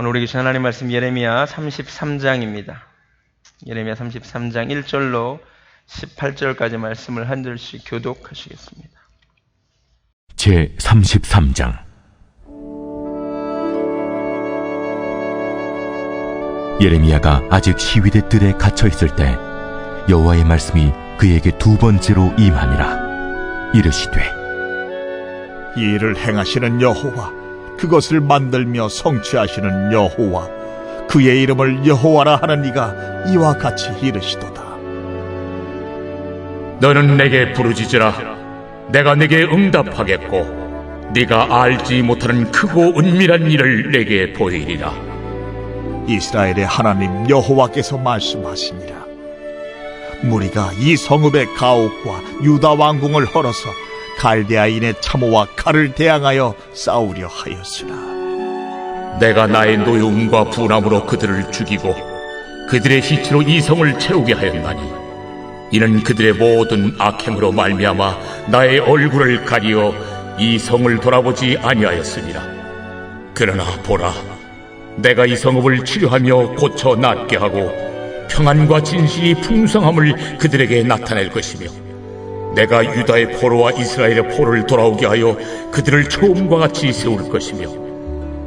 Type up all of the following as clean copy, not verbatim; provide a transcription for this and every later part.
오늘 우리 주신 하나님 말씀 예레미야 33장입니다. 예레미야 33장 1절로 18절까지 말씀을 한 절씩 교독하시겠습니다. 제 33장. 예레미야가 아직 시위대 뜰에 갇혀 있을 때 여호와의 말씀이 그에게 두 번째로 임하니라. 이르시되, 이 일을 행하시는 여호와, 그것을 만들며 성취하시는 여호와, 그의 이름을 여호와라 하는 이가 이와 같이 이르시도다. 너는 내게 부르짖으라. 내가 내게 응답하겠고 네가 알지 못하는 크고 은밀한 일을 내게 보이리라. 이스라엘의 하나님 여호와께서 말씀하시니라. 무리가 이 성읍의 가옥과 유다 왕궁을 헐어서 갈대아인의 참호와 칼을 대항하여 싸우려 하였으나 내가 나의 노여움과 분함으로 그들을 죽이고 그들의 시체로 이 성을 채우게 하였나니 이는 그들의 모든 악행으로 말미암아 나의 얼굴을 가리어 이 성을 돌아보지 아니하였습니다. 그러나 보라, 내가 이 성읍을 치료하며 고쳐 낫게 하고 평안과 진실이 풍성함을 그들에게 나타낼 것이며 내가 유다의 포로와 이스라엘의 포로를 돌아오게 하여 그들을 처음과 같이 세울 것이며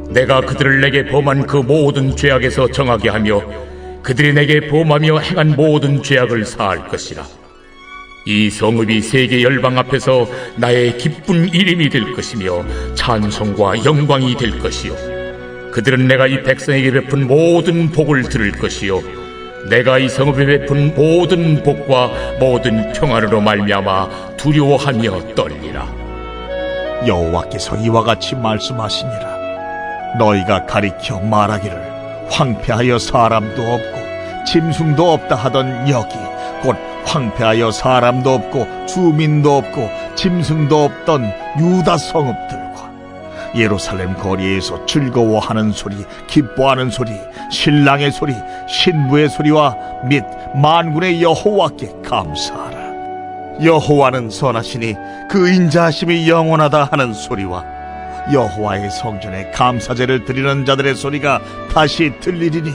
내가 그들을 내게 범한 그 모든 죄악에서 정하게 하며 그들이 내게 범하며 행한 모든 죄악을 사할 것이라. 이 성읍이 세계 열방 앞에서 나의 기쁜 이름이 될 것이며 찬송과 영광이 될 것이요 그들은 내가 이 백성에게 베푼 모든 복을 들을 것이요 내가 이 성읍에 베푼 모든 복과 모든 평안으로 말미암아 두려워하며 떨리라. 여호와께서 이와 같이 말씀하시니라. 너희가 가리켜 말하기를 황폐하여 사람도 없고 짐승도 없다 하던 여기 곧 황폐하여 사람도 없고 주민도 없고 짐승도 없던 유다 성읍들과 예루살렘 거리에서 즐거워하는 소리, 기뻐하는 소리, 신랑의 소리, 신부의 소리와 및 만군의 여호와께 감사하라. 여호와는 선하시니 그 인자하심이 영원하다 하는 소리와 여호와의 성전에 감사제를 드리는 자들의 소리가 다시 들리리니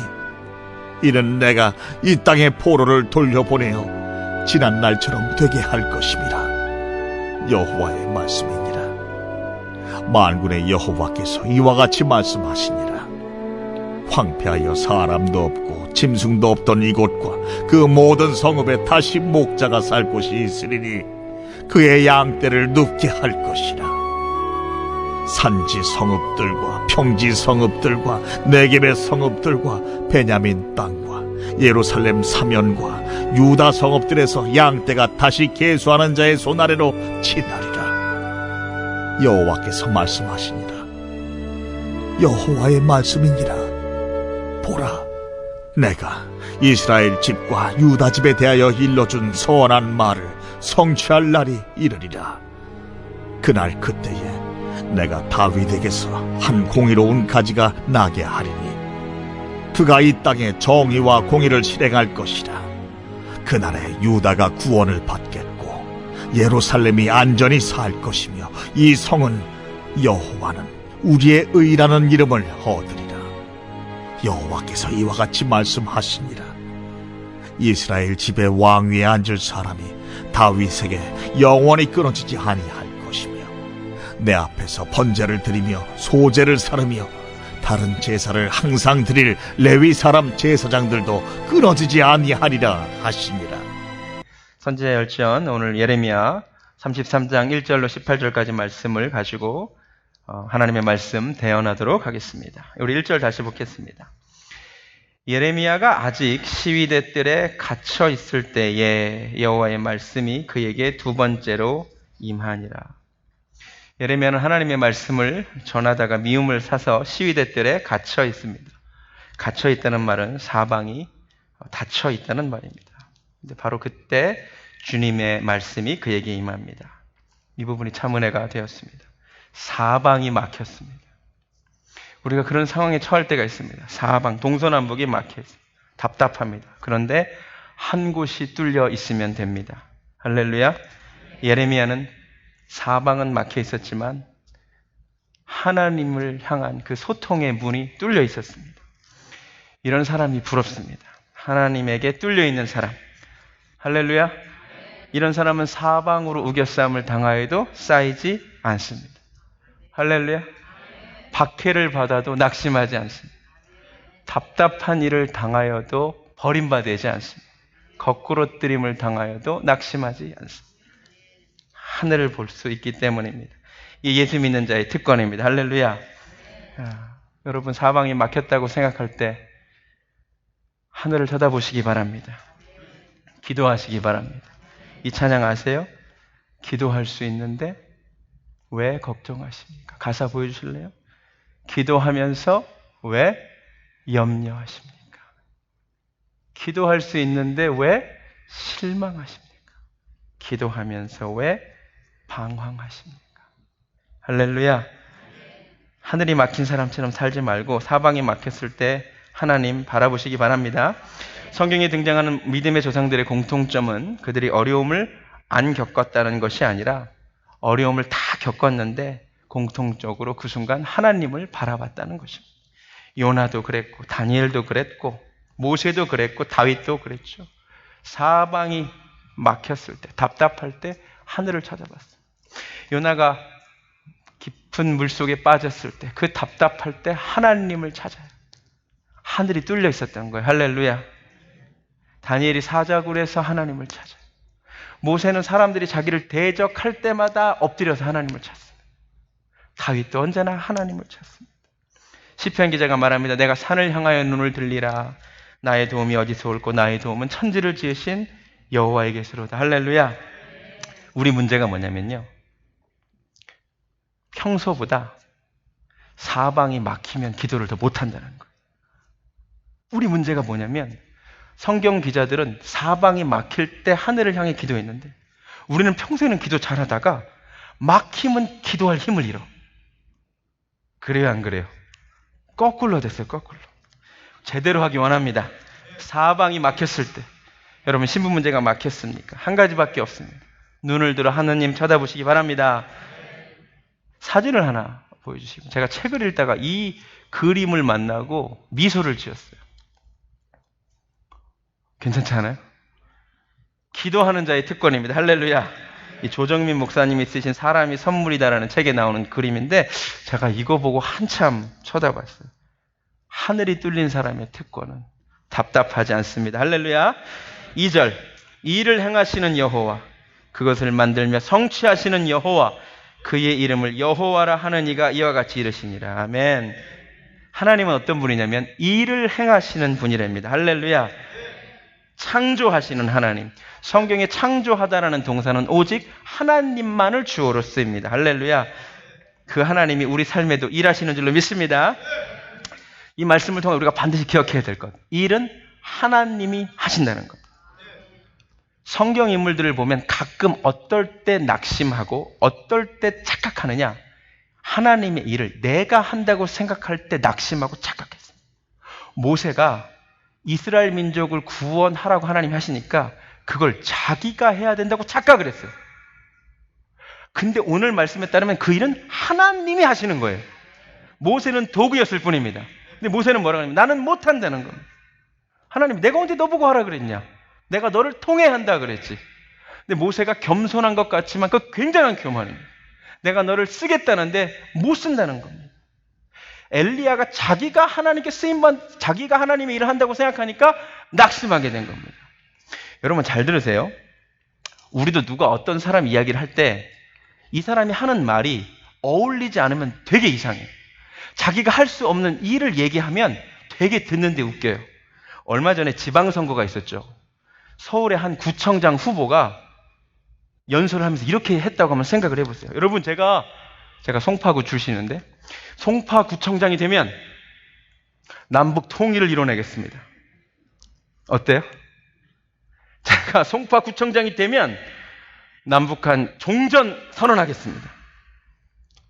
이는 내가 이 땅의 포로를 돌려보내어 지난 날처럼 되게 할 것임이라. 여호와의 말씀이니라. 만군의 여호와께서 이와 같이 말씀하시니라. 황폐하여 사람도 없고 짐승도 없던 이곳과 그 모든 성읍에 다시 목자가 살 곳이 있으리니 그의 양떼를 눕게 할 것이라. 산지 성읍들과 평지 성읍들과 네겝의 성읍들과 베냐민 땅과 예루살렘 사면과 유다 성읍들에서 양떼가 다시 계수하는 자의 손 아래로 치나리라. 여호와께서 말씀하시니라. 여호와의 말씀이니라. 보라, 내가 이스라엘 집과 유다 집에 대하여 일러준 선한 말을 성취할 날이 이르리라. 그날 그때에 내가 다윗에게서 한 공의로운 가지가 나게 하리니 그가 이 땅에 정의와 공의를 실행할 것이라. 그날에 유다가 구원을 받겠고 예루살렘이 안전히 살 것이며 이 성은 여호와는 우리의 의라는 이름을 얻으리라. 여호와께서 이와 같이 말씀하시니라. 이스라엘 집의 왕위에 앉을 사람이 다윗에게 영원히 끊어지지 아니할 것이며 내 앞에서 번제를 드리며 소제를 사르며 다른 제사를 항상 드릴 레위 사람 제사장들도 끊어지지 아니하리라 하시니라. 선지자 열전, 오늘 예레미야 33장 1절로 18절까지 말씀을 가지고 하나님의 말씀 대언하도록 하겠습니다. 우리 1절 다시 보겠습니다. 예레미야가 아직 시위대 뜰에 갇혀 있을 때에 여호와의 말씀이 그에게 두 번째로 임하니라. 예레미야는 하나님의 말씀을 전하다가 미움을 사서 시위대 뜰에 갇혀 있습니다. 갇혀 있다는 말은 사방이 닫혀 있다는 말입니다. 근데 바로 그때 주님의 말씀이 그에게 임합니다. 이 부분이 참 은혜가 되었습니다. 사방이 막혔습니다. 우리가 그런 상황에 처할 때가 있습니다. 사방, 동서남북이 막혀 있습니다. 답답합니다. 그런데 한 곳이 뚫려 있으면 됩니다. 할렐루야. 예레미야는 사방은 막혀 있었지만 하나님을 향한 그 소통의 문이 뚫려 있었습니다. 이런 사람이 부럽습니다. 하나님에게 뚫려 있는 사람. 할렐루야. 이런 사람은 사방으로 우겨싸움을 당하여도 쌓이지 않습니다. 할렐루야. 박해를 받아도 낙심하지 않습니다. 답답한 일을 당하여도 버림받지 않습니다. 거꾸로뜨림을 당하여도 낙심하지 않습니다. 하늘을 볼 수 있기 때문입니다. 이 예수 믿는 자의 특권입니다. 할렐루야. 여러분 사방이 막혔다고 생각할 때 하늘을 쳐다보시기 바랍니다. 기도하시기 바랍니다. 이 찬양 아세요? 기도할 수 있는데 왜 걱정하십니까? 가사 보여주실래요? 기도하면서 왜 염려하십니까? 기도할 수 있는데 왜 실망하십니까? 기도하면서 왜 방황하십니까? 할렐루야. 하늘이 막힌 사람처럼 살지 말고 사방이 막혔을 때 하나님 바라보시기 바랍니다. 성경에 등장하는 믿음의 조상들의 공통점은 그들이 어려움을 안 겪었다는 것이 아니라 어려움을 다 겪었는데 공통적으로 그 순간 하나님을 바라봤다는 것입니다. 요나도 그랬고 다니엘도 그랬고 모세도 그랬고 다윗도 그랬죠. 사방이 막혔을 때 답답할 때 하늘을 찾아봤어요. 요나가 깊은 물속에 빠졌을 때 그 답답할 때 하나님을 찾아요. 하늘이 뚫려 있었던 거예요. 할렐루야. 다니엘이 사자굴에서 하나님을 찾아요. 모세는 사람들이 자기를 대적할 때마다 엎드려서 하나님을 찾습니다. 다윗도 언제나 하나님을 찾습니다. 시편 기자가 말합니다. 내가 산을 향하여 눈을 들리라. 나의 도움이 어디서 올고 나의 도움은 천지를 지으신 여호와에게서로다. 할렐루야. 우리 문제가 뭐냐면요, 평소보다 사방이 막히면 기도를 더 못한다는 거예요. 우리 문제가 뭐냐면 성경 기자들은 사방이 막힐 때 하늘을 향해 기도했는데 우리는 평소에는 기도 잘하다가 막히면 기도할 힘을 잃어. 그래요, 안 그래요? 거꾸로 됐어요. 거꾸로. 제대로 하기 원합니다. 사방이 막혔을 때 여러분 신분 문제가 막혔습니까? 한 가지밖에 없습니다. 눈을 들어 하느님 쳐다보시기 바랍니다. 사진을 하나 보여주시고, 제가 책을 읽다가 이 그림을 만나고 미소를 지었어요. 괜찮지 않아요? 기도하는 자의 특권입니다. 할렐루야. 이 조정민 목사님이 쓰신 사람이 선물이다라는 책에 나오는 그림인데 제가 이거 보고 한참 쳐다봤어요. 하늘이 뚫린 사람의 특권은 답답하지 않습니다. 할렐루야. 2절, 일을 행하시는 여호와, 그것을 만들며 성취하시는 여호와, 그의 이름을 여호와라 하는 이가 이와 같이 이르시니라. 아멘. 하나님은 어떤 분이냐면 일을 행하시는 분이랍니다. 할렐루야. 창조하시는 하나님. 성경에 창조하다라는 동사는 오직 하나님만을 주어로 쓰입니다. 할렐루야. 그 하나님이 우리 삶에도 일하시는 줄로 믿습니다. 이 말씀을 통해 우리가 반드시 기억해야 될 것, 일은 하나님이 하신다는 것. 성경 인물들을 보면 가끔 어떨 때 낙심하고 어떨 때 착각하느냐, 하나님의 일을 내가 한다고 생각할 때 낙심하고 착각했어요. 모세가 이스라엘 민족을 구원하라고 하나님이 하시니까 그걸 자기가 해야 된다고 착각을 했어요. 근데 오늘 말씀에 따르면 그 일은 하나님이 하시는 거예요. 모세는 도구였을 뿐입니다. 근데 모세는 뭐라고 하냐면 나는 못한다는 겁니다. 하나님, 내가 언제 너 보고 하라 그랬냐? 내가 너를 통해 한다 그랬지. 근데 모세가 겸손한 것 같지만 그 굉장한 교만입니다. 내가 너를 쓰겠다는데 못 쓴다는 겁니다. 엘리야가 자기가 하나님께 쓰임만, 자기가 하나님의 일을 한다고 생각하니까 낙심하게 된 겁니다. 여러분 잘 들으세요. 우리도 누가 어떤 사람 이야기를 할 때 이 사람이 하는 말이 어울리지 않으면 되게 이상해요. 자기가 할 수 없는 일을 얘기하면 되게 듣는데 웃겨요. 얼마 전에 지방선거가 있었죠. 서울의 한 구청장 후보가 연설을 하면서 이렇게 했다고 한번 생각을 해보세요. 여러분, 제가 송파구 출신인데 송파구청장이 되면 남북 통일을 이뤄내겠습니다. 어때요? 제가 송파구청장이 되면 남북한 종전 선언하겠습니다.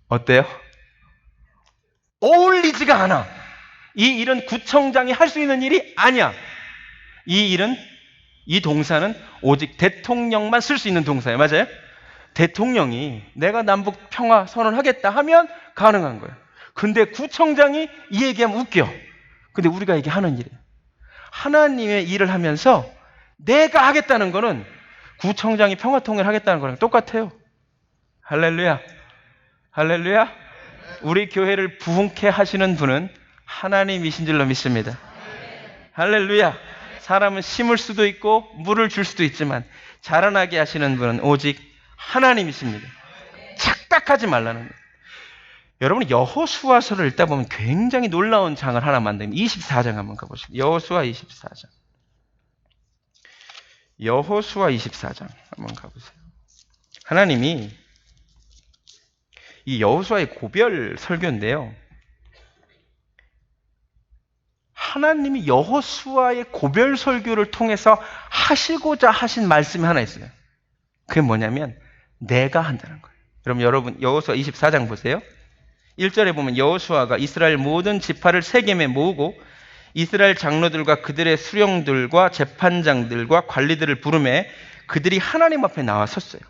어때요? 어울리지가 않아. 이 일은 구청장이 할 수 있는 일이 아니야. 이 일은, 이 동사는 오직 대통령만 쓸 수 있는 동사예요. 맞아요? 대통령이 내가 남북 평화 선언하겠다 하면 가능한 거예요. 근데 구청장이 이 얘기하면 웃겨. 근데 우리가 이게 하는 일이에요. 하나님의 일을 하면서 내가 하겠다는 거는 구청장이 평화통일 하겠다는 거랑 똑같아요. 할렐루야. 할렐루야. 우리 교회를 부흥케 하시는 분은 하나님이신 줄로 믿습니다. 할렐루야. 사람은 심을 수도 있고 물을 줄 수도 있지만 자라나게 하시는 분은 오직 하나님이십니다. 착각하지 말라는 거예요. 여러분 여호수아서를 읽다 보면 굉장히 놀라운 장을 하나 만듭니다. 24장 한번 가보시죠. 여호수아 24장. 여호수아 24장 한번 가보세요. 하나님이 이 여호수아의 고별 설교인데요. 하나님이 여호수아의 고별 설교를 통해서 하시고자 하신 말씀이 하나 있어요. 그게 뭐냐면 내가 한다는 거예요. 여러분 여호수아 24장 보세요. 1절에 보면 여호수아가 이스라엘 모든 지파를 세겜에 모으고 이스라엘 장로들과 그들의 수령들과 재판장들과 관리들을 부르매 그들이 하나님 앞에 나와 섰어요.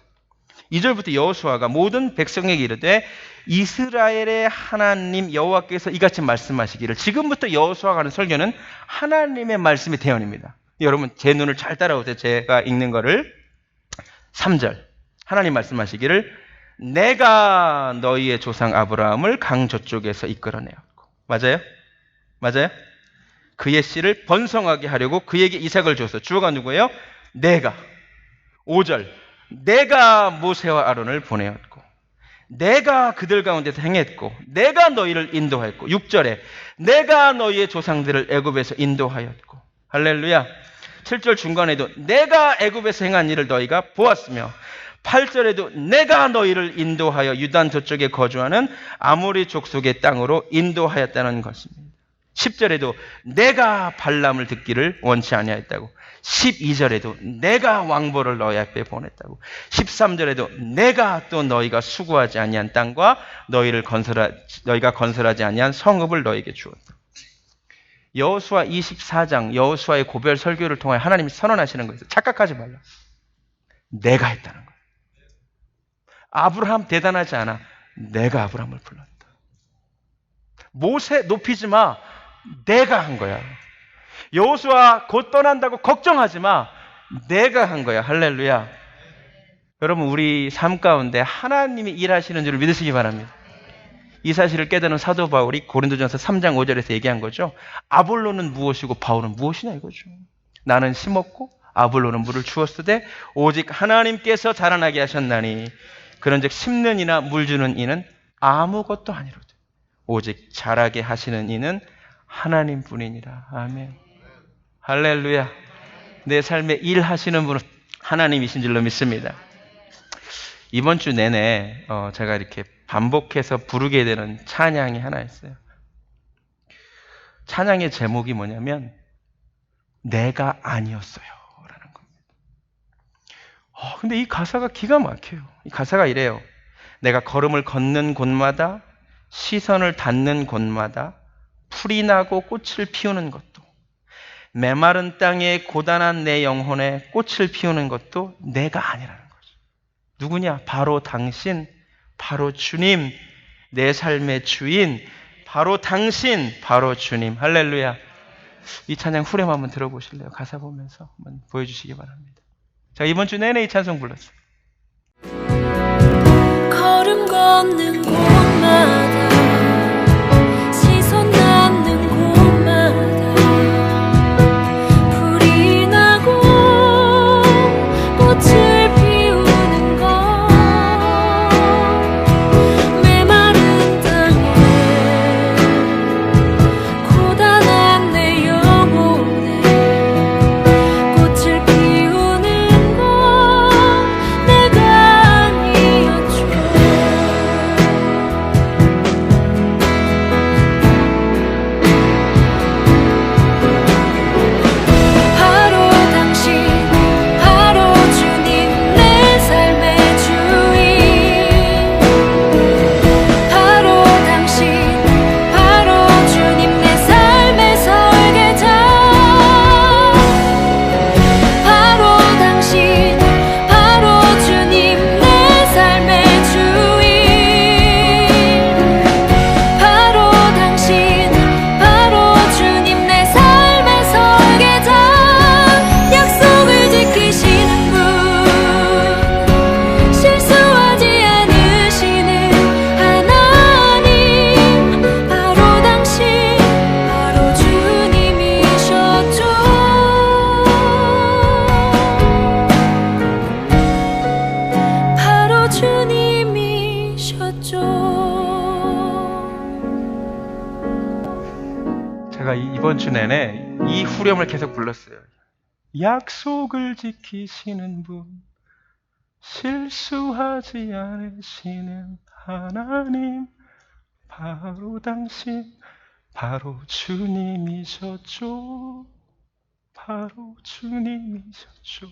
2절부터 여호수아가 모든 백성에게 이르되 이스라엘의 하나님 여호와께서 이같이 말씀하시기를. 지금부터 여호수아가 하는 설교는 하나님의 말씀의 대언입니다. 여러분 제 눈을 잘 따라오세요. 제가 읽는 거를. 3절 하나님 말씀하시기를 내가 너희의 조상 아브라함을 강 저쪽에서 이끌어내었고. 맞아요? 맞아요? 그의 씨를 번성하게 하려고 그에게 이삭을 줘서 주어가 누구예요? 내가. 5절 내가 모세와 아론을 보내었고 내가 그들 가운데서 행했고 내가 너희를 인도하였고. 6절에 내가 너희의 조상들을 애굽에서 인도하였고. 할렐루야. 7절 중간에도 내가 애굽에서 행한 일을 너희가 보았으며 8절에도 내가 너희를 인도하여 유단 저쪽에 거주하는 아모리 족속의 땅으로 인도하였다는 것입니다. 10절에도 내가 발람을 듣기를 원치 아니하였다고. 12절에도 내가 왕보를 너희 앞에 보냈다고. 13절에도 내가 또 너희가 수고하지 아니한 땅과 너희가 건설하지 아니한 성읍을 너희에게 주었다. 여호수아 24장 여호수아의 고별 설교를 통해 하나님이 선언하시는 거예요. 착각하지 말라. 내가 했다는 거예요. 아브라함 대단하지 않아. 내가 아브라함을 불렀다. 모세 높이지 마. 내가 한 거야. 여호수아 곧 떠난다고 걱정하지 마. 내가 한 거야. 할렐루야. 여러분 우리 삶 가운데 하나님이 일하시는 줄을 믿으시기 바랍니다. 이 사실을 깨닫는 사도 바울이 고린도전서 3장 5절에서 얘기한 거죠. 아볼로는 무엇이고 바울은 무엇이냐 이거죠. 나는 심었고 아볼로는 물을 주었으되 오직 하나님께서 자라나게 하셨나니 그런즉 심는 이나 물 주는 이는 아무것도 아니로되 오직 자라게 하시는 이는 하나님뿐이니라. 아멘. 할렐루야. 내 삶에 일하시는 분은 하나님이신 줄로 믿습니다. 이번 주 내내 제가 이렇게 반복해서 부르게 되는 찬양이 하나 있어요. 찬양의 제목이 뭐냐면 내가 아니었어요 라는 겁니다. 근데 이 가사가 기가 막혀요. 이 가사가 이래요. 내가 걸음을 걷는 곳마다 시선을 닿는 곳마다 풀이 나고 꽃을 피우는 것도 메마른 땅에 고단한 내 영혼에 꽃을 피우는 것도 내가 아니라는 거죠. 누구냐? 바로 당신, 바로 주님, 내 삶의 주인, 바로 당신, 바로 주님. 할렐루야. 이 찬양 후렴 한번 들어보실래요? 가사 보면서 한번 보여주시기 바랍니다. 자, 이번 주 내내 이 찬송 불렀어요. 걸음 걷는 곳마다 시선 닿는 곳마다 불이 나고 꽃을 피우는 것 메마른 땅에 고단한 내 영혼에 꽃을 피우는 것 제가 이번 주 내내 이 후렴을 계속 불렀어요. 약속을 지키시는 분, 실수하지 않으시는 하나님, 바로 당신, 바로 주님이셨죠. 바로 주님이셨죠.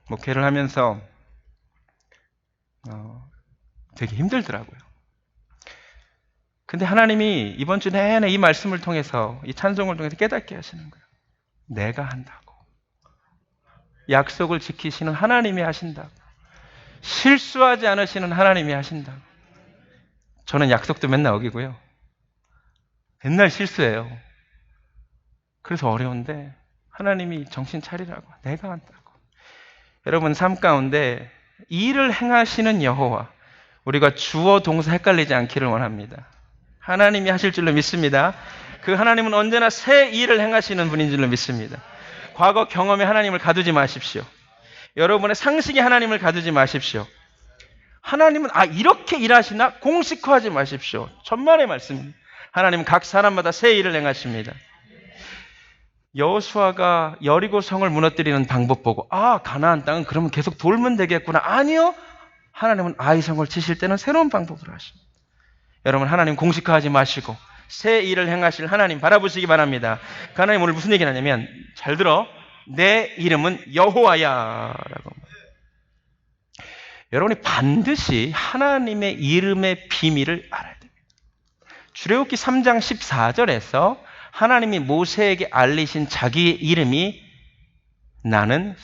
목회를 하면서 되게 힘들더라고요. 근데 하나님이 이번 주 내내 이 말씀을 통해서, 이 찬송을 통해서 깨닫게 하시는 거예요. 내가 한다고. 약속을 지키시는 하나님이 하신다고. 실수하지 않으시는 하나님이 하신다고. 저는 약속도 맨날 어기고요. 맨날 실수해요. 그래서 어려운데 하나님이 정신 차리라고. 내가 한다고. 여러분, 삶 가운데 일을 행하시는 여호와, 우리가 주어 동사 헷갈리지 않기를 원합니다. 하나님이 하실 줄로 믿습니다. 그 하나님은 언제나 새 일을 행하시는 분인 줄로 믿습니다. 과거 경험에 하나님을 가두지 마십시오. 여러분의 상식에 하나님을 가두지 마십시오. 하나님은 이렇게 일하시나 공식화하지 마십시오. 천만의 말씀입니다. 하나님은 각 사람마다 새 일을 행하십니다. 여호수아가 여리고 성을 무너뜨리는 방법 보고 가나안 땅은 그러면 계속 돌면 되겠구나. 아니요. 하나님은 아이 성을 치실 때는 새로운 방법으로 하십니다. 여러분, 하나님 공식화하지 마시고 새 일을 행하실 하나님 바라보시기 바랍니다. 그 하나님 오늘 무슨 얘기를 하냐면, 잘 들어, 내 이름은 여호와야 라고. 여러분이 반드시 하나님의 이름의 비밀을 알아야 됩니다. 출애굽기 3장 14절에서 하나님이 모세에게 알리신 자기의 이름이 나는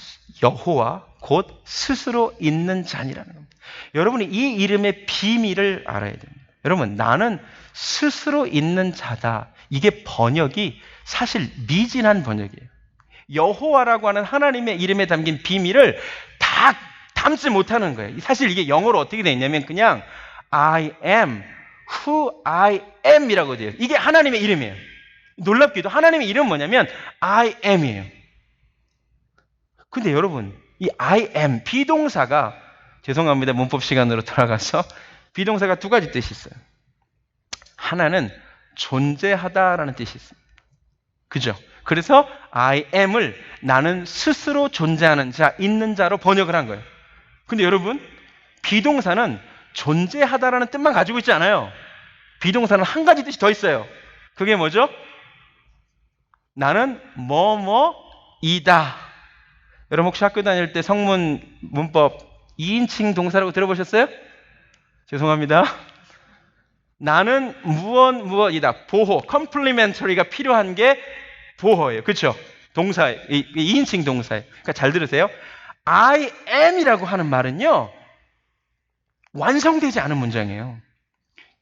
여호와 곧 스스로 있는 자니라는 겁니다. 여러분이 이 이름의 비밀을 알아야 됩니다. 여러분, 나는 스스로 있는 자다. 이게 번역이 사실 미진한 번역이에요. 여호와라고 하는 하나님의 이름에 담긴 비밀을 다 담지 못하는 거예요. 사실 이게 영어로 어떻게 되어 있냐면 그냥 I am who I am 이라고 돼요. 이게 하나님의 이름이에요. 놀랍게도 하나님의 이름은 뭐냐면 I am이에요. 근데 여러분, 이 I am 비동사가, 죄송합니다, 문법 시간으로 돌아가서, 비동사가 두 가지 뜻이 있어요. 하나는 존재하다라는 뜻이 있습니다. 그죠? 그래서 I am을 나는 스스로 존재하는 자, 있는 자로 번역을 한 거예요. 근데 여러분, 비동사는 존재하다라는 뜻만 가지고 있지 않아요. 비동사는 한 가지 뜻이 더 있어요. 그게 뭐죠? 나는 뭐뭐이다. 여러분, 혹시 학교 다닐 때 성문 문법 2인칭 동사라고 들어보셨어요? 죄송합니다. 나는 무엇이다. 보호, 컴플리멘터리가 필요한 게 보호예요. 그렇죠? 동사, 2인칭 동사예요. 그러니까 잘 들으세요. I am이라고 하는 말은요, 완성되지 않은 문장이에요.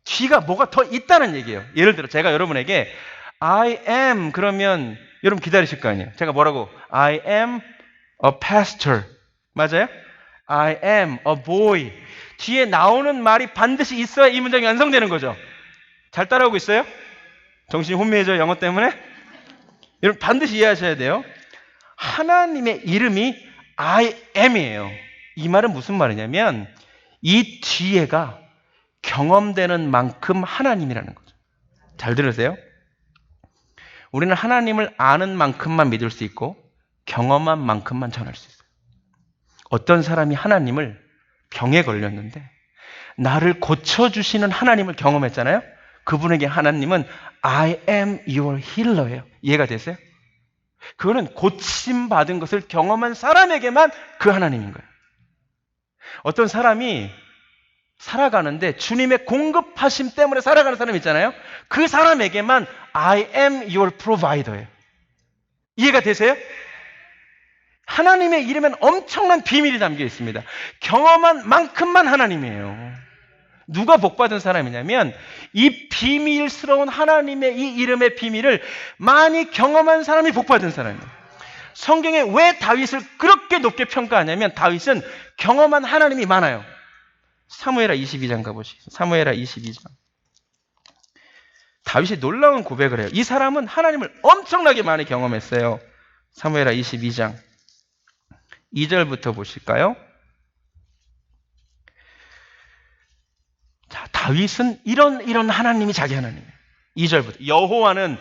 뒤가 뭐가 더 있다는 얘기예요. 예를 들어 제가 여러분에게 I am 그러면 여러분 기다리실 거 아니에요. 제가 뭐라고? I am a pastor. 맞아요? I am a boy. 뒤에 나오는 말이 반드시 있어야 이 문장이 완성되는 거죠. 잘 따라오고 있어요? 정신이 혼미해져요, 영어 때문에? 여러분 반드시 이해하셔야 돼요. 하나님의 이름이 I am이에요. 이 말은 무슨 말이냐면 이 뒤에가 경험되는 만큼 하나님이라는 거죠. 잘 들으세요. 우리는 하나님을 아는 만큼만 믿을 수 있고 경험한 만큼만 전할 수 있어요. 어떤 사람이 하나님을 병에 걸렸는데 나를 고쳐주시는 하나님을 경험했잖아요. 그분에게 하나님은 I am your healer예요. 이해가 되세요? 그거는 고침받은 것을 경험한 사람에게만 그 하나님인 거예요. 어떤 사람이 살아가는데 주님의 공급하심 때문에 살아가는 사람 있잖아요. 그 사람에게만 I am your provider예요. 이해가 되세요? 하나님의 이름엔 엄청난 비밀이 담겨 있습니다. 경험한 만큼만 하나님이에요. 누가 복받은 사람이냐면 이 비밀스러운 하나님의 이 이름의 비밀을 많이 경험한 사람이 복받은 사람이에요. 성경에 왜 다윗을 그렇게 높게 평가하냐면 다윗은 경험한 하나님이 많아요. 사무엘하 22장 가보시죠. 사무엘하 22장. 다윗이 놀라운 고백을 해요. 이 사람은 하나님을 엄청나게 많이 경험했어요. 사무엘하 22장 2절부터 보실까요? 자, 다윗은 이런 하나님이 자기 하나님이에요. 2절부터 여호와는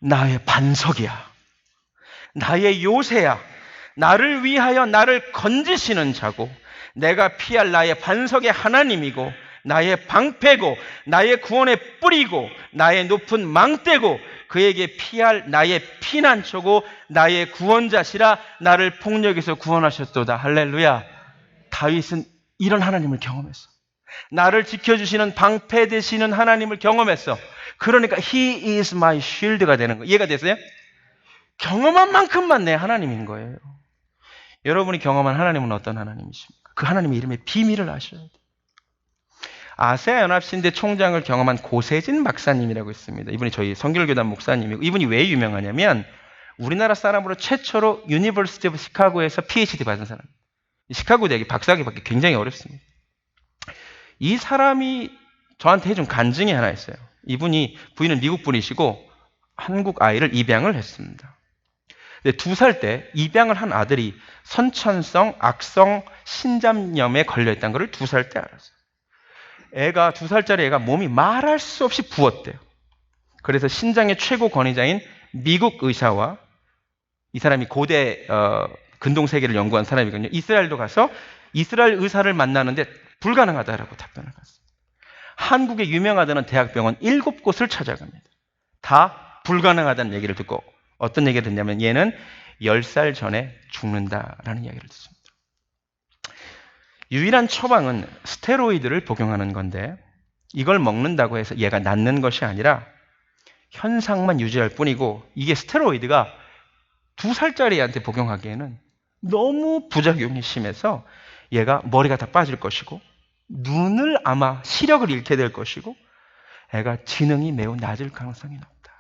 나의 반석이야. 나의 요새야. 나를 위하여 나를 건지시는 자고 내가 피할 나의 반석의 하나님이고 나의 방패고 나의 구원의 뿌리고 나의 높은 망대고 그에게 피할 나의 피난처고 나의 구원자시라. 나를 폭력에서 구원하셨도다. 할렐루야. 다윗은 이런 하나님을 경험했어. 나를 지켜주시는 방패 되시는 하나님을 경험했어. 그러니까 He is my shield가 되는 거예요. 이해가 됐어요? 경험한 만큼만 내 하나님인 거예요. 여러분이 경험한 하나님은 어떤 하나님이십니까? 그 하나님의 이름의 비밀을 아셔야 돼요. 아세아 연합신대 총장을 경험한 고세진 박사님이라고 있습니다. 이분이 저희 성결교단 목사님이고, 이분이 왜 유명하냐면 우리나라 사람으로 최초로 유니버시티 오브 시카고에서 PhD 받은 사람. 시카고 대학이 박사학위 받기 굉장히 어렵습니다. 이 사람이 저한테 해준 간증이 하나 있어요. 이분이 부인은 미국 분이시고 한국 아이를 입양을 했습니다. 근데 2살 때 입양을 한 아들이 선천성 악성 신장염에 걸려있다는 걸 2살 때 알았어요. 애가 2살짜리 애가 몸이 말할 수 없이 부었대요. 그래서 신장의 최고 권위자인 미국 의사와 이 사람이 고대 근동세계를 연구한 사람이거든요. 이스라엘도 가서 이스라엘 의사를 만나는데 불가능하다라고 답변을 갔어요. 한국의 유명하다는 대학병원 7곳을 찾아갑니다. 다 불가능하다는 얘기를 듣고 어떤 얘기를 듣냐면 얘는 10살 전에 죽는다라는 이야기를 듣습니다. 유일한 처방은 스테로이드를 복용하는 건데 이걸 먹는다고 해서 얘가 낫는 것이 아니라 현상만 유지할 뿐이고, 이게 스테로이드가 2살짜리 애한테 복용하기에는 너무 부작용이 심해서 얘가 머리가 다 빠질 것이고 눈을 아마 시력을 잃게 될 것이고 애가 지능이 매우 낮을 가능성이 높다.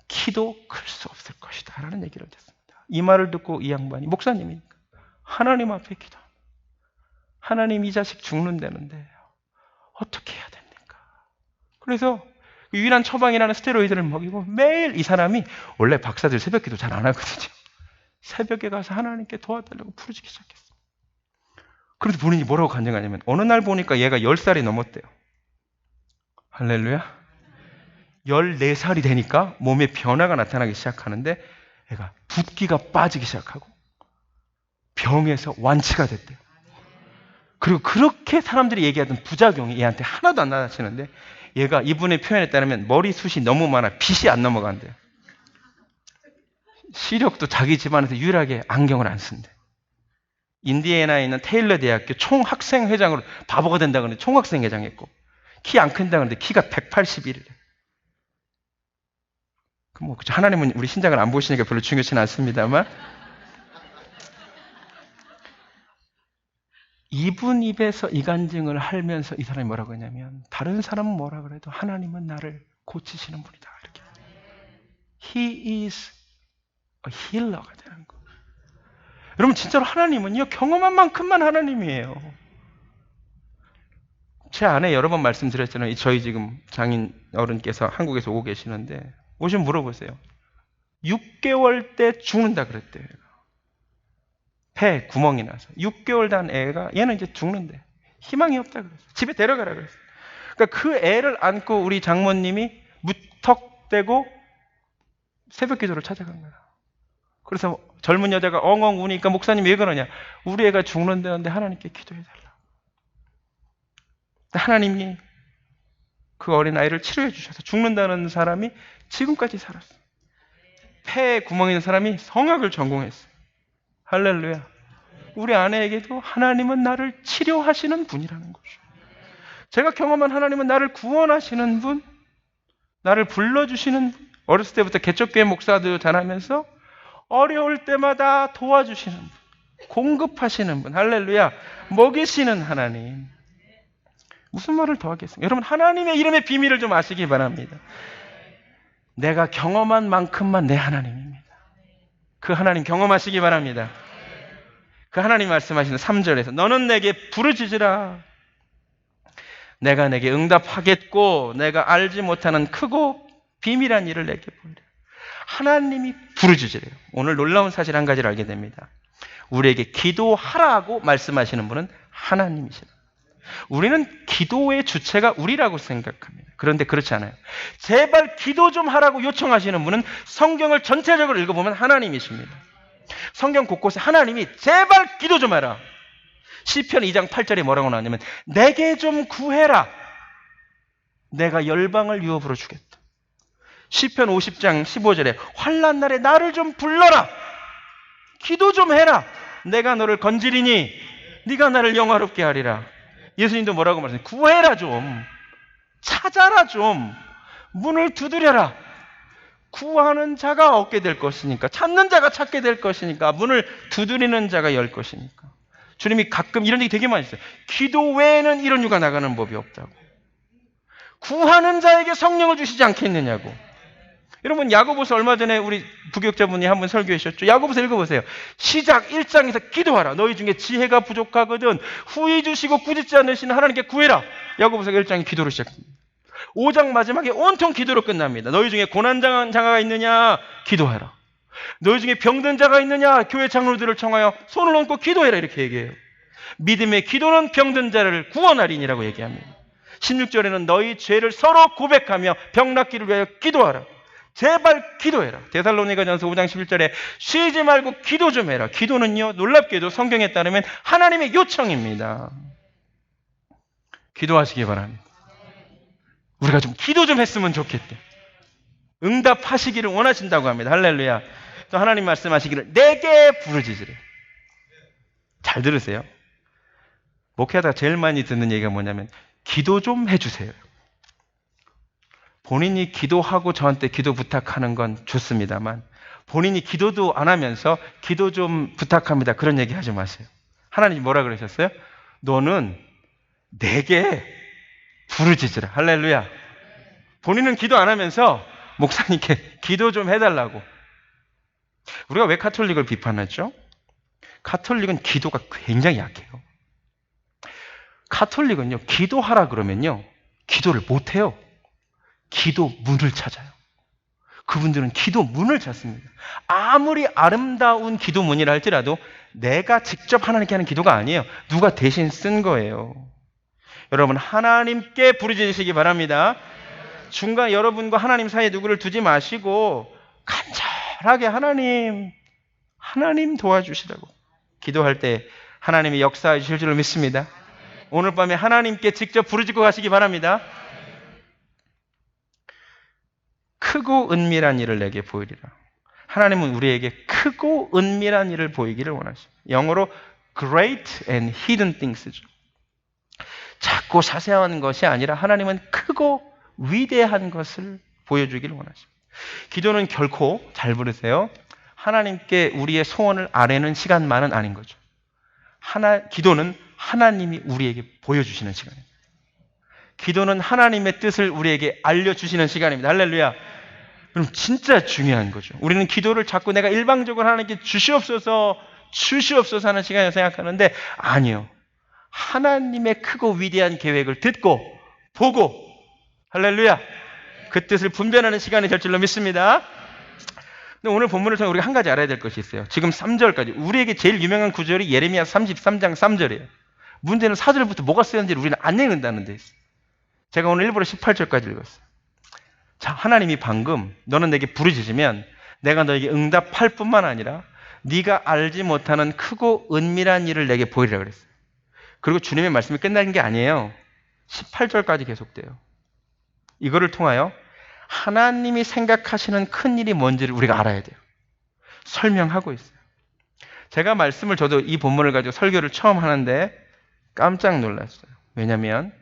키도 클 수 없을 것이다 라는 얘기를 듣습니다. 이 말을 듣고 이 양반이 목사님이니까 하나님 앞에 기도, 하나님 이 자식 죽는다는데 어떻게 해야 됩니까? 그래서 유일한 처방이라는 스테로이드를 먹이고 매일 이 사람이, 원래 박사들 새벽기도 잘 안 하거든요. 새벽에 가서 하나님께 도와달라고 부르짖기 시작했어요. 그래서 본인이 뭐라고 간증하냐면 어느 날 보니까 얘가 10살이 넘었대요. 할렐루야. 14살이 되니까 몸에 변화가 나타나기 시작하는데 애가 붓기가 빠지기 시작하고 병에서 완치가 됐대요. 그리고 그렇게 사람들이 얘기하던 부작용이 얘한테 하나도 안 나타나는데 얘가 이분의 표현에 따르면 머리숱이 너무 많아 빛이 안 넘어간대요. 시력도 자기 집안에서 유일하게 안경을 안 쓴대. 인디애나에 있는 테일러 대학교 총학생회장으로 바보가 된다 그러는데 총학생회장 했고, 키 안 큰다 그러는데 키가 181이래. 뭐 하나님은 우리 신장을 안 보시니까 별로 중요치는 않습니다만, 이분 입에서 이 간증을 하면서 이 사람이 뭐라고 했냐면, 다른 사람은 뭐라 그래도 하나님은 나를 고치시는 분이다 이렇게. He is a healer가 되는 거. 여러분 진짜로 하나님은요 경험한 만큼만 하나님이에요. 제 아내 여러 번 말씀드렸잖아요. 저희 지금 장인 어른께서 한국에서 오고 계시는데 오시면 물어보세요. 6개월 때 죽는다 그랬대요. 폐 구멍이 나서 6개월 단 애가 얘는 이제 죽는데 희망이 없다 그랬어요. 집에 데려가라 그랬어요. 그러니까 그 애를 안고 우리 장모님이 무턱대고 새벽 기도를 찾아간 거야. 그래서 젊은 여자가 엉엉 우니까 목사님 왜 그러냐? 우리 애가 죽는다는데 하나님께 기도해달라. 하나님이 그 어린아이를 치료해 주셔서 죽는다는 사람이 지금까지 살았어요. 폐에 구멍이 있는 사람이 성악을 전공했어요. 할렐루야. 우리 아내에게도 하나님은 나를 치료하시는 분이라는 거죠. 제가 경험한 하나님은 나를 구원하시는 분, 나를 불러주시는 분, 어렸을 때부터 개척교회 목사도 다니면서 어려울 때마다 도와주시는 분, 공급하시는 분, 할렐루야, 먹이시는 하나님. 무슨 말을 더 하겠습니까? 여러분 하나님의 이름의 비밀을 좀 아시기 바랍니다. 내가 경험한 만큼만 내 하나님입니다. 그 하나님 경험하시기 바랍니다. 그 하나님 말씀하시는 3절에서 너는 내게 부르짖으라. 내가 내게 응답하겠고 내가 알지 못하는 크고 비밀한 일을 내게 보이라. 하나님이 부르짖으래요. 오늘 놀라운 사실 한 가지를 알게 됩니다. 우리에게 기도하라고 말씀하시는 분은 하나님이시라. 우리는 기도의 주체가 우리라고 생각합니다. 그런데 그렇지 않아요. 제발 기도 좀 하라고 요청하시는 분은 성경을 전체적으로 읽어보면 하나님이십니다. 성경 곳곳에 하나님이 제발 기도 좀 해라. 시편 2장 8절에 뭐라고 나왔냐면 내게 좀 구해라. 내가 열방을 유업으로 주겠다. 시편 50장 15절에 환난 날에 나를 좀 불러라. 기도 좀 해라. 내가 너를 건지리니 네가 나를 영화롭게 하리라. 예수님도 뭐라고 말씀하세요? 구해라 좀. 찾아라 좀. 문을 두드려라. 구하는 자가 얻게 될 것이니까, 찾는 자가 찾게 될 것이니까, 문을 두드리는 자가 열 것이니까. 주님이 가끔 이런 얘기 되게 많이 했어요. 기도 외에는 이런 유가 나가는 법이 없다고. 구하는 자에게 성령을 주시지 않겠느냐고. 여러분, 야고보서 얼마 전에 우리 부교육자분이 한번 설교해 주셨죠. 야고보서 읽어보세요. 시작 1장에서 기도하라. 너희 중에 지혜가 부족하거든 후히 주시고 꾸짖지 않으시는 하나님께 구해라. 야고보서 1장이 기도로 시작합니다. 5장 마지막에 온통 기도로 끝납니다. 너희 중에 고난당한 자가 있느냐? 기도하라. 너희 중에 병든 자가 있느냐? 교회 장로들을 청하여 손을 얹고 기도해라. 이렇게 얘기해요. 믿음의 기도는 병든 자를 구원하리니라고 얘기합니다. 16절에는 너희 죄를 서로 고백하며 병 낫기를 위하여 기도하라. 제발 기도해라. 데살로니가전서 5장 11절에 쉬지 말고 기도 좀 해라. 기도는요, 놀랍게도 성경에 따르면 하나님의 요청입니다. 기도하시기 바랍니다. 우리가 좀 기도 좀 했으면 좋겠대. 응답하시기를 원하신다고 합니다. 할렐루야. 또 하나님 말씀하시기를 내게 부르짖으래. 잘 들으세요. 목회하다가 제일 많이 듣는 얘기가 뭐냐면 기도 좀 해주세요. 본인이 기도하고 저한테 기도 부탁하는 건 좋습니다만 본인이 기도도 안 하면서 기도 좀 부탁합니다. 그런 얘기 하지 마세요. 하나님 뭐라 그러셨어요? 너는 내게 부르짖으라. 할렐루야. 본인은 기도 안 하면서 목사님께 기도 좀 해달라고. 우리가 왜 가톨릭을 비판하죠? 가톨릭은 기도가 굉장히 약해요. 가톨릭은요, 기도하라 그러면요, 기도를 못해요. 기도 문을 찾아요. 그분들은 기도 문을 찾습니다. 아무리 아름다운 기도 문이라 할지라도 내가 직접 하나님께 하는 기도가 아니에요. 누가 대신 쓴 거예요. 여러분, 하나님께 부르짖으시기 바랍니다. 중간 여러분과 하나님 사이에 누구를 두지 마시고 간절하게 하나님 도와주시라고 기도할 때 하나님이 역사해 주실 줄을 믿습니다. 오늘 밤에 하나님께 직접 부르짖고 가시기 바랍니다. 크고 은밀한 일을 내게 보이리라. 하나님은 우리에게 크고 은밀한 일을 보이기를 원하십니다. 영어로 great and hidden things죠. 작고 자세한 것이 아니라 하나님은 크고 위대한 것을 보여주기를 원하십니다. 기도는 결코, 잘 부르세요, 하나님께 우리의 소원을 아뢰는 시간만은 아닌 거죠. 기도는 하나님이 우리에게 보여주시는 시간입니다. 기도는 하나님의 뜻을 우리에게 알려주시는 시간입니다. 할렐루야. 그럼 진짜 중요한 거죠. 우리는 기도를 자꾸 내가 일방적으로 하나님께 주시옵소서 하는 시간이라고 생각하는데 아니요. 하나님의 크고 위대한 계획을 듣고 보고 할렐루야, 그 뜻을 분별하는 시간이 될 줄로 믿습니다. 근데 오늘 본문을 통해 우리가 한 가지 알아야 될 것이 있어요. 지금 3절까지 우리에게 제일 유명한 구절이 예레미야 33장 3절이에요. 문제는 4절부터 뭐가 쓰였는지 우리는 안 읽는다는 데 있어요. 제가 오늘 일부러 18절까지 읽었어요. 자, 하나님이 방금 너는 내게 부르짖으면 내가 너에게 응답할 뿐만 아니라 네가 알지 못하는 크고 은밀한 일을 내게 보이리라 그랬어요. 그리고 주님의 말씀이 끝나는 게 아니에요. 18절까지 계속돼요. 이거를 통하여 하나님이 생각하시는 큰 일이 뭔지를 우리가 알아야 돼요. 설명하고 있어요. 제가 말씀을 저도 이 본문을 가지고 설교를 처음 하는데 깜짝 놀랐어요. 왜냐하면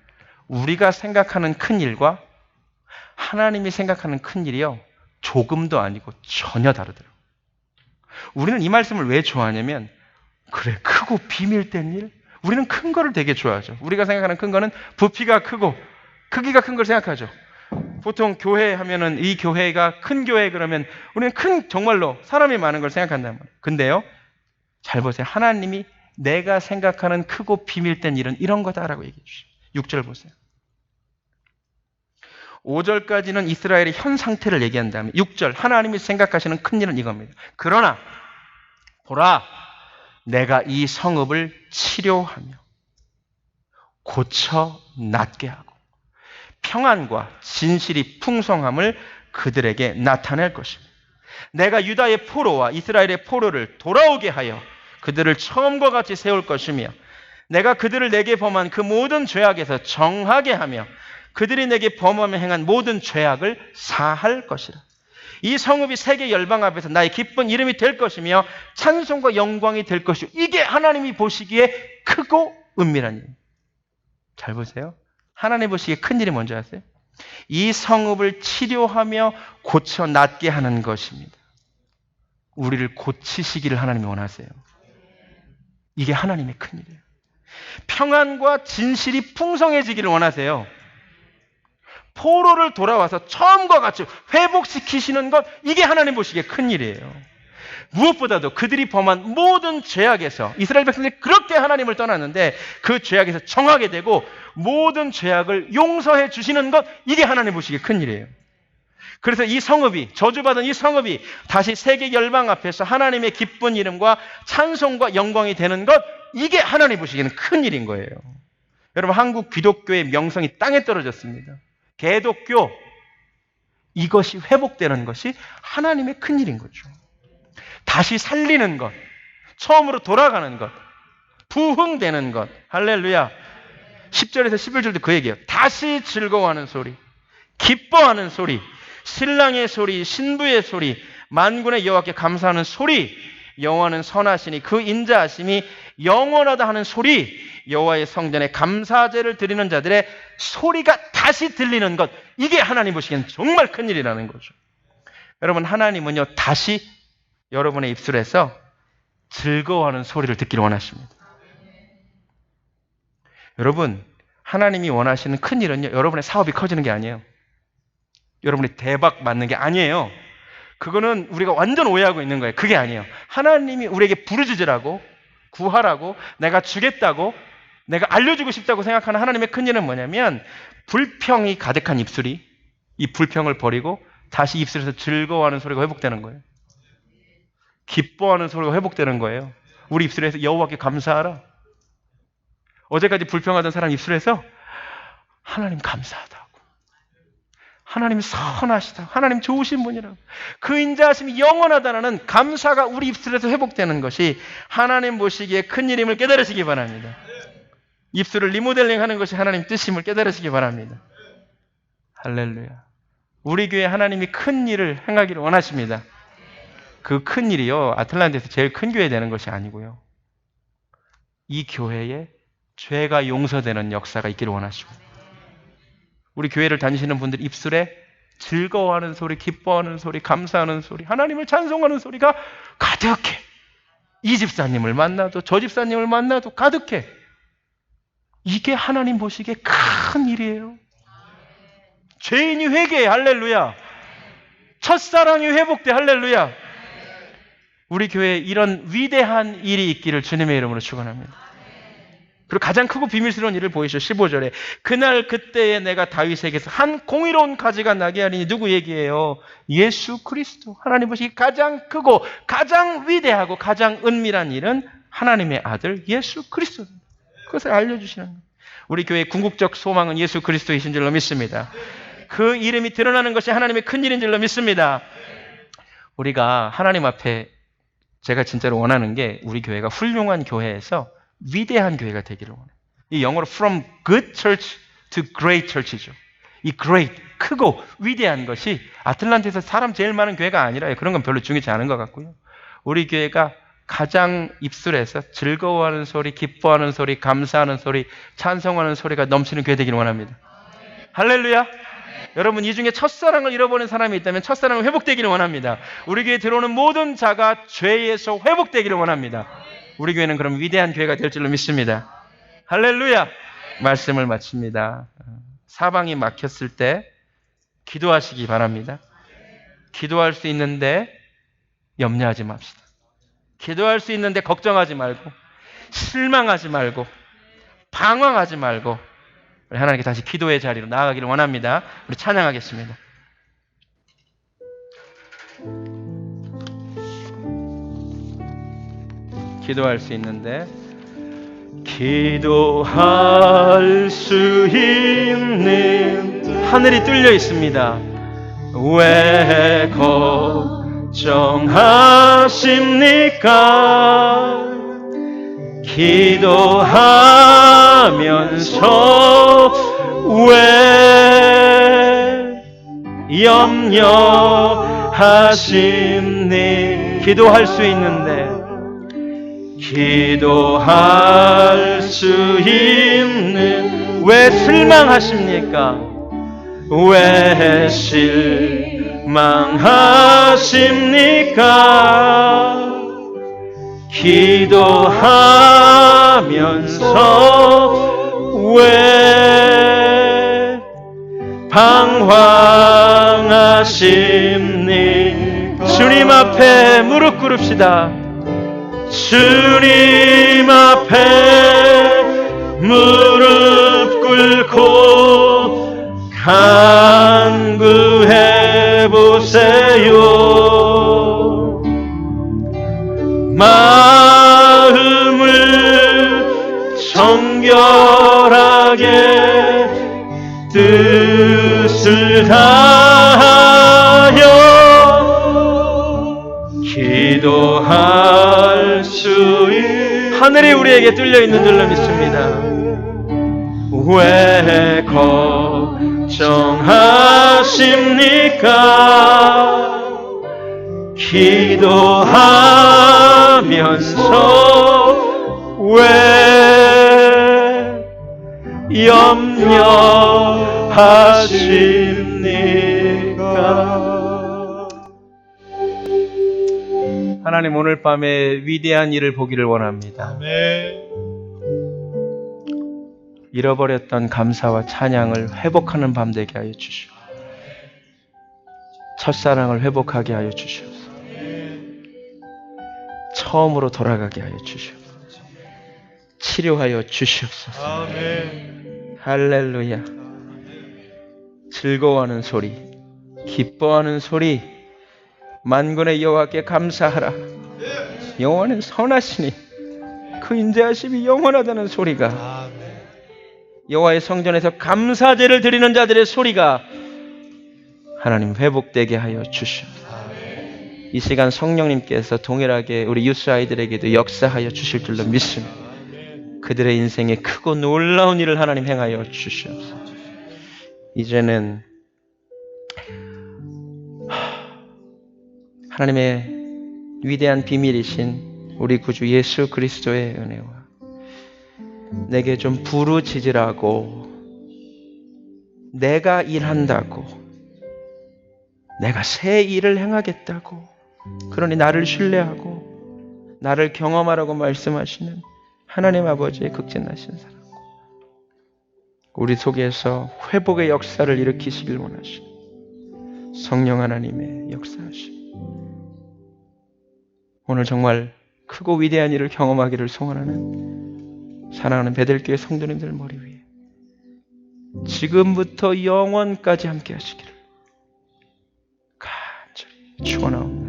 우리가 생각하는 큰 일과 하나님이 생각하는 큰 일이요, 조금도 아니고 전혀 다르더라고요. 우리는 이 말씀을 왜 좋아하냐면 그래, 크고 비밀된 일? 우리는 큰 거를 되게 좋아하죠. 우리가 생각하는 큰 거는 부피가 크고 크기가 큰 걸 생각하죠. 보통 교회 하면은 이 교회가 큰 교회 그러면 우리는 큰, 정말로 사람이 많은 걸 생각한단 말이에요. 근데요, 잘 보세요. 하나님이 내가 생각하는 크고 비밀된 일은 이런 거다라고 얘기해 주시죠. 6절 보세요. 5절까지는 이스라엘의 현 상태를 얘기한 다음에 6절, 하나님이 생각하시는 큰 일은 이겁니다. 그러나 보라, 내가 이 성읍을 치료하며 고쳐 낫게 하고 평안과 진실이 풍성함을 그들에게 나타낼 것입니다. 내가 유다의 포로와 이스라엘의 포로를 돌아오게 하여 그들을 처음과 같이 세울 것이며 내가 그들을 내게 범한 그 모든 죄악에서 정하게 하며 그들이 내게 범하며 행한 모든 죄악을 사할 것이라. 이 성읍이 세계 열방 앞에서 나의 기쁜 이름이 될 것이며 찬송과 영광이 될 것이요. 이게 하나님이 보시기에 크고 은밀한 일. 잘 보세요. 하나님 보시기에 큰 일이 뭔지 아세요? 이 성읍을 치료하며 고쳐 낫게 하는 것입니다. 우리를 고치시기를 하나님이 원하세요. 이게 하나님의 큰 일이에요. 평안과 진실이 풍성해지기를 원하세요. 포로를 돌아와서 처음과 같이 회복시키시는 것, 이게 하나님 보시기에 큰 일이에요. 무엇보다도 그들이 범한 모든 죄악에서 이스라엘 백성들이 그렇게 하나님을 떠났는데 그 죄악에서 정하게 되고 모든 죄악을 용서해 주시는 것, 이게 하나님 보시기에 큰 일이에요. 그래서 이 성읍이, 저주받은 이 성읍이 다시 세계 열방 앞에서 하나님의 기쁜 이름과 찬송과 영광이 되는 것, 이게 하나님 보시기에는 큰 일인 거예요. 여러분, 한국 기독교의 명성이 땅에 떨어졌습니다. 개독교, 이것이 회복되는 것이 하나님의 큰 일인 거죠. 다시 살리는 것, 처음으로 돌아가는 것, 부흥되는 것. 할렐루야. 10절에서 11절도 그 얘기예요. 다시 즐거워하는 소리, 기뻐하는 소리, 신랑의 소리, 신부의 소리, 만군의 여호와께 감사하는 소리, 여호와는 선하시니 그 인자하심이 영원하다 하는 소리, 여호와의 성전에 감사제를 드리는 자들의 소리가 다시 들리는 것, 이게 하나님 보시기엔 정말 큰일이라는 거죠. 여러분, 하나님은요 다시 여러분의 입술에서 즐거워하는 소리를 듣기를 원하십니다. 여러분, 하나님이 원하시는 큰일은요 여러분의 사업이 커지는 게 아니에요. 여러분이 대박 맞는 게 아니에요. 그거는 우리가 완전 오해하고 있는 거예요. 그게 아니에요. 하나님이 우리에게 부르짖으라고, 구하라고, 내가 주겠다고, 내가 알려주고 싶다고 생각하는 하나님의 큰일은 뭐냐면 불평이 가득한 입술이 이 불평을 버리고 다시 입술에서 즐거워하는 소리가 회복되는 거예요. 기뻐하는 소리가 회복되는 거예요. 우리 입술에서 여호와께 감사하라. 어제까지 불평하던 사람 입술에서 하나님 감사하다고, 하나님 선하시다, 하나님 좋으신 분이라고, 그 인자하심이 영원하다는 감사가 우리 입술에서 회복되는 것이 하나님 보시기에 큰일임을 깨달으시기 바랍니다. 입술을 리모델링 하는 것이 하나님 뜻임을 깨달으시기 바랍니다. 할렐루야. 우리 교회 하나님이 큰 일을 행하기를 원하십니다. 그 큰 일이요 아틀란티에서 제일 큰 교회 되는 것이 아니고요, 이 교회에 죄가 용서되는 역사가 있기를 원하시고, 우리 교회를 다니시는 분들 입술에 즐거워하는 소리, 기뻐하는 소리, 감사하는 소리, 하나님을 찬송하는 소리가 가득해. 이 집사님을 만나도 저 집사님을 만나도 가득해. 이게 하나님 보시기에 큰 일이에요. 죄인이 회개해. 할렐루야. 첫사랑이 회복돼. 할렐루야. 우리 교회에 이런 위대한 일이 있기를 주님의 이름으로 축원합니다. 그리고 가장 크고 비밀스러운 일을 보이시죠. 15절에 그날 그때에 내가 다윗에게서 한 공의로운 가지가 나게 하리니, 누구 얘기예요? 예수 그리스도. 하나님 보시기 가장 크고 가장 위대하고 가장 은밀한 일은 하나님의 아들 예수 그리스도입니다. 그것을 알려주시는 거예요. 우리 교회의 궁극적 소망은 예수 그리스도이신 줄로 믿습니다. 그 이름이 드러나는 것이 하나님의 큰 일인 줄로 믿습니다. 우리가 하나님 앞에, 제가 진짜로 원하는 게 우리 교회가 훌륭한 교회에서 위대한 교회가 되기를 원해요. 이 영어로 from good church to great church이죠. 이 great, 크고 위대한 것이 아틀란티에서 사람 제일 많은 교회가 아니라 그런 건 별로 중요하지 않은 것 같고요. 우리 교회가 가장 입술에서 즐거워하는 소리, 기뻐하는 소리, 감사하는 소리, 찬송하는 소리가 넘치는 교회 되기를 원합니다. 할렐루야. 여러분, 이 중에 첫사랑을 잃어버린 사람이 있다면 첫사랑을 회복되기를 원합니다. 우리 교회에 들어오는 모든 자가 죄에서 회복되기를 원합니다. 우리 교회는 그럼 위대한 교회가 될 줄로 믿습니다. 할렐루야. 말씀을 마칩니다. 사방이 막혔을 때 기도하시기 바랍니다. 기도할 수 있는데 염려하지 맙시다. 기도할 수 있는데 걱정하지 말고, 실망하지 말고, 방황하지 말고, 우리 하나님께 다시 기도의 자리로 나아가기를 원합니다. 우리 찬양하겠습니다. 기도할 수 있는데 기도할 수 있는 하늘이 뚫려 있습니다. 왜 걱정하십니까? 기도하면서 왜 염려하십니? 기도할 수 있는데, 기도할 수 있는 왜 실망하십니까? 왜 실망하십니까? 기도하면서 왜 방황하십니까? 주님 앞에 무릎 꿇읍시다. 주님 앞에 무릎 꿇고 간구해 보세요. 마음을 정결하게 뜻을 다하여 기도할 수 있는 하늘이 우리에게 뚫려 있는 줄로 믿습니다. 왜 걱정하십니까? 기도하면서 왜 염려하십니까? 하나님, 오늘 밤에 위대한 일을 보기를 원합니다. 잃어버렸던 감사와 찬양을 회복하는 밤 되게 하여 주시오. 첫사랑을 회복하게 하여 주시옵소서. 처음으로 돌아가게 하여 주시옵소서. 치료하여 주시옵소서. 할렐루야. 즐거워하는 소리, 기뻐하는 소리, 만군의 여호와께 감사하라. 여호와는 선하시니 그 인자하심이 영원하다는 소리가, 여호와의 성전에서 감사제를 드리는 자들의 소리가 하나님 회복되게 하여 주시옵소서. 이 시간 성령님께서 동일하게 우리 유스 아이들에게도 역사하여 주실 줄로 믿습니다. 그들의 인생에 크고 놀라운 일을 하나님 행하여 주시옵소서. 이제는 하나님의 위대한 비밀이신 우리 구주 예수 그리스도의 은혜와 내게 좀 부르짖으라고, 내가 일한다고, 내가 새 일을 행하겠다고, 그러니 나를 신뢰하고 나를 경험하라고 말씀하시는 하나님 아버지의 극진하신 사랑, 우리 속에서 회복의 역사를 일으키시길 원하시는 성령 하나님의 역사하심, 오늘 정말 크고 위대한 일을 경험하기를 소원하는 사랑하는 베델교회 성도님들 머리 위에 지금부터 영원까지 함께 하시기를 간절히 축원하옵나이다.